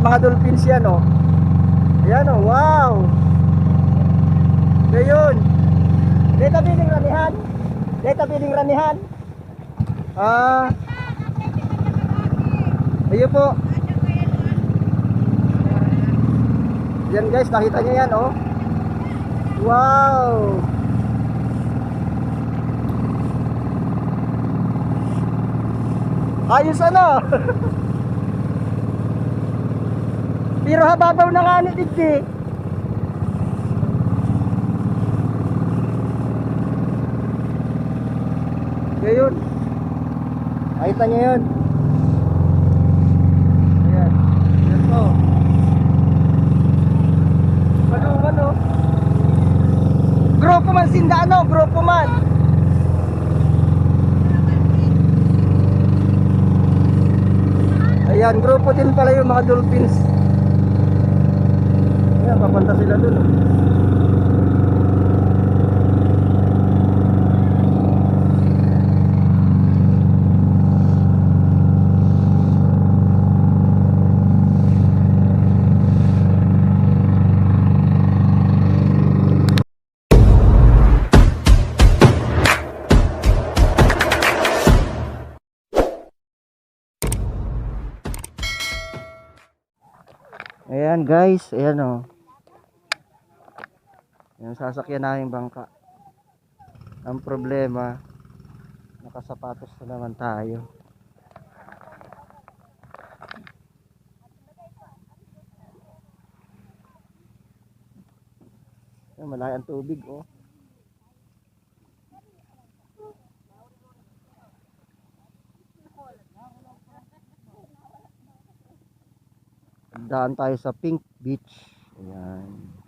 mga dolphins yan, oh. Ayan, oh, wow. Ngayon, dito piling ranihan. Dito piling ranihan. Ayun po. Yan guys, nakita nyo yan, oh. Wow. Ayos ano. Pero hababaw na nga ni Didi. Ngayon, nakita nyo yun. Ayan, yan po. Ano? Grupo man sinda, ano? Grupo man. Ayan, grupo din pala yung mga dolphins. Ayan, papunta sila dun, oh. Ayan guys, ayan o. Yung sasakyan namin bangka. Ang problema, nakasapatos na naman tayo. Ayan, malaki ang tubig, oh. Daan tayo sa Pink Beach. Ayan.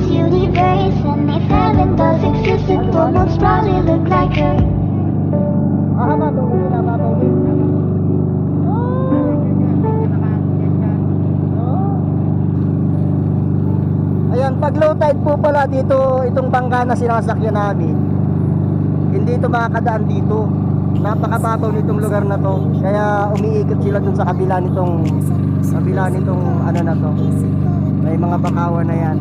Universe, and if heaven does exist, it will most probably look like her. Ayan, pag low tide po pala dito, itong bangka na sinasakyan namin, hindi ito makakadaan dito. Napakababaw nitong lugar na to. Kaya umiikot sila dun sa kabila nitong ano na to. May mga bakawan na yan.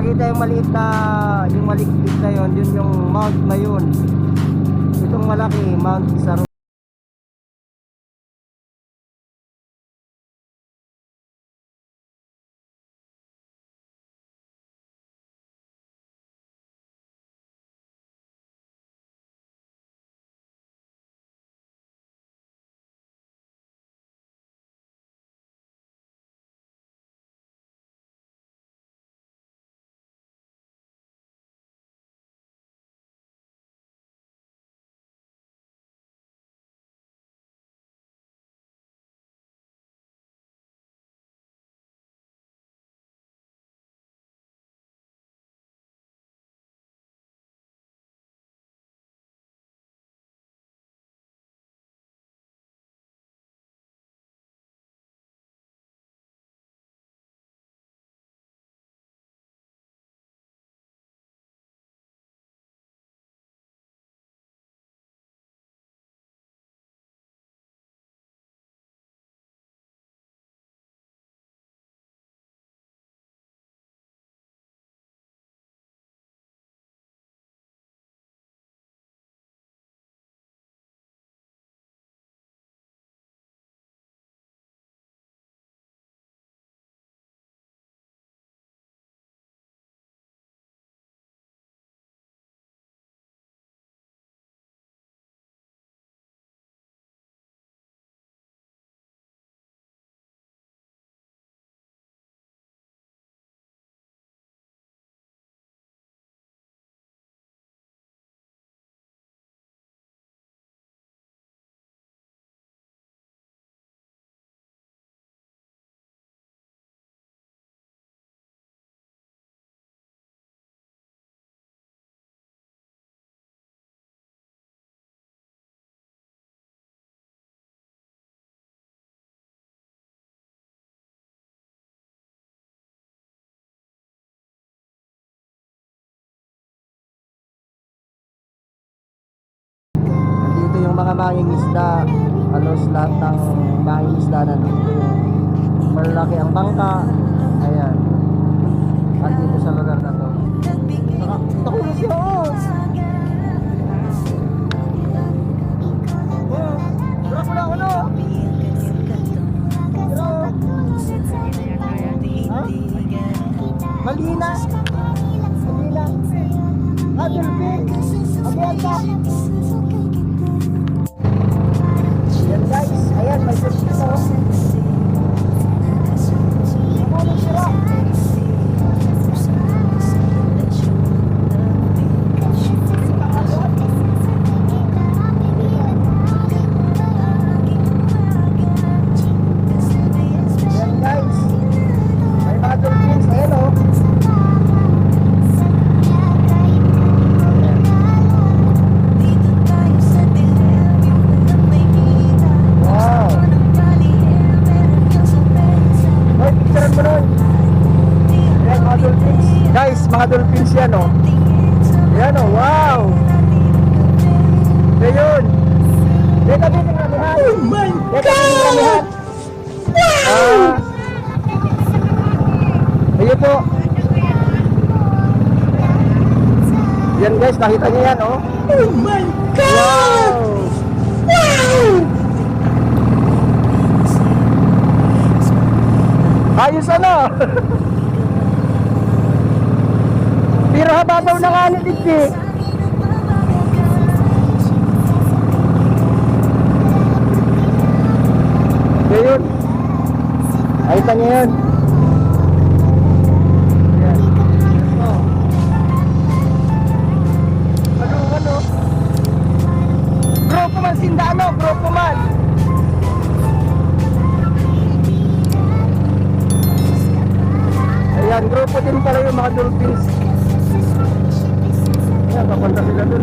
nakita yung maliit na yun yung mount na yun. Itong malaki, Mount Isaro. Nandito yung mga mangingisda. Halos lahat ng mangingisda nandito. Malaki ang bangka. Ayan. Nandito sa lugar na to. Nakulo siya, oh! Drop na ako, no? Malina. Malina. Dolphin. Abianta. Yan guys. Ayan, may dolphin na. Nakulo sila. Yan guys. May mga dolphins. Ayan, oh. Wow. Hoy, picturean mo nun. Ayan, mga dolphins. Guys, mga dolphins yan, oh. Ayan, oh. Wow. Ayun. Dito din yung ramihan. Oh my God! Dito din yung ramihan. Ayun po. Yan guys, nakita niyo yan, oh. Oh my God! Wow! Ayos ano? Pero hababaw na nga nito eh. Ayun. Ayun niyo yun. Ayan. Oh. Ano? Grupo man Sindano, grupo man. Ayan, grupo din pala yung mga dolphins. Ayan, papunta sila dun.